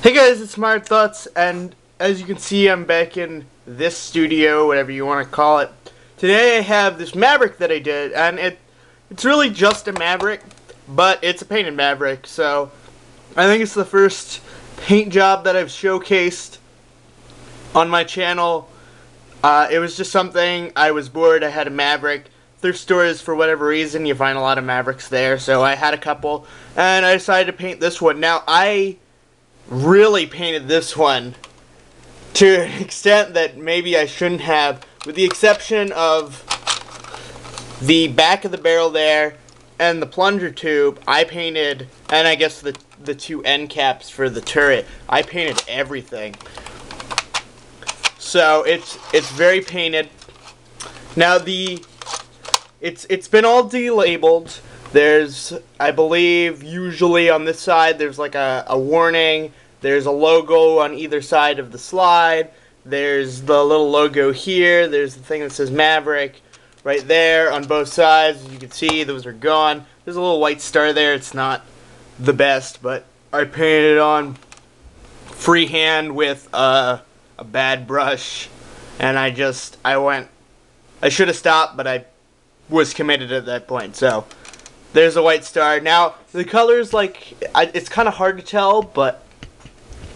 Hey guys, it's Smart Thoughts, and as you can see, I'm back in this studio, whatever you want to call it. Today I have this Maverick that I did, and it's really just a Maverick, but it's a painted Maverick, so I think it's the first paint job that I've showcased on my channel. It was just something, I was bored, I had a Maverick. Thrift stores, for whatever reason, you find a lot of Mavericks there, so I had a couple, and I decided to paint this one. Now, I really painted this one to an extent that maybe I shouldn't have, with the exception of the back of the barrel there and the plunger tube. I painted, and I guess the two end caps for the turret, I painted everything. So it's very painted. Now it's been all delabeled. There's, I believe, usually on this side, there's like a warning. There's a logo on either side of the slide. There's the little logo here. There's the thing that says Maverick right there on both sides. As you can see, those are gone. There's a little white star there. It's not the best, but I painted it on freehand with a bad brush. And I should have stopped, but I was committed at that point. So there's a white star. Now, the colors, it's kind of hard to tell, but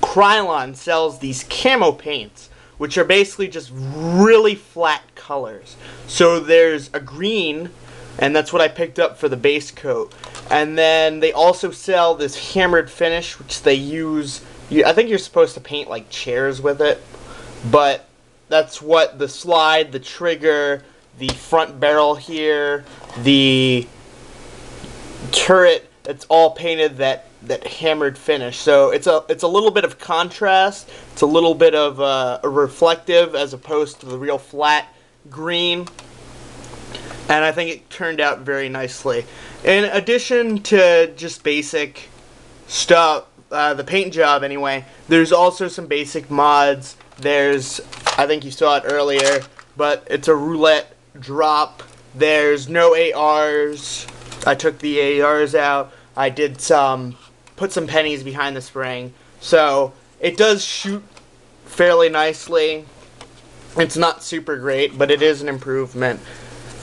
Krylon sells these camo paints, which are basically just really flat colors. So there's a green, and that's what I picked up for the base coat. And then they also sell this hammered finish, which they use, I think you're supposed to paint like chairs with it, but that's what the slide, the trigger, the front barrel here, the turret, it's all painted that hammered finish. So it's a little bit of contrast. It's a little bit of a reflective as opposed to the real flat green. And I think it turned out very nicely. In addition to just basic stuff, the paint job anyway, there's also some basic mods. There's, I think you saw it earlier, but it's a roulette drop. There's no ARs. I took the ARs out. I did put some pennies behind the spring. So it does shoot fairly nicely. It's not super great, but it is an improvement.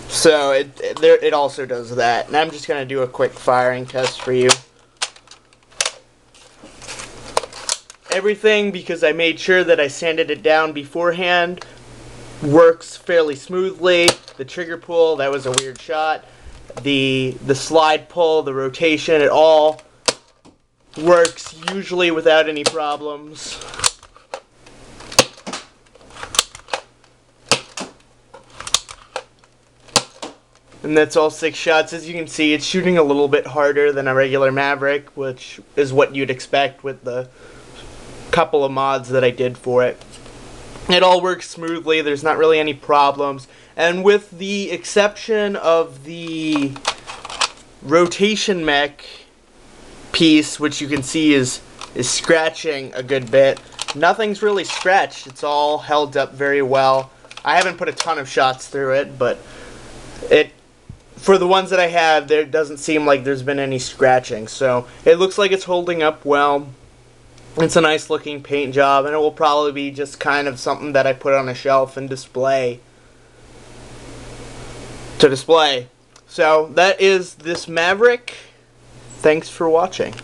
So it also does that. And I'm just going to do a quick firing test for you. Everything, because I made sure that I sanded it down beforehand, works fairly smoothly. The trigger pull, that was a weird shot. The slide pull, the rotation, it all works usually without any problems. And that's all 6 shots. As you can see, it's shooting a little bit harder than a regular Maverick, which is what you'd expect with the couple of mods that I did for it. It all works smoothly. There's not really any problems. And with the exception of the rotation mech piece, which you can see is scratching a good bit, nothing's really scratched. It's all held up very well. I haven't put a ton of shots through it, but for the ones that I have, there doesn't seem like there's been any scratching. So it looks like it's holding up well. It's a nice looking paint job, and it will probably be just kind of something that I put on a shelf and display. So that is this Maverick. Thanks for watching.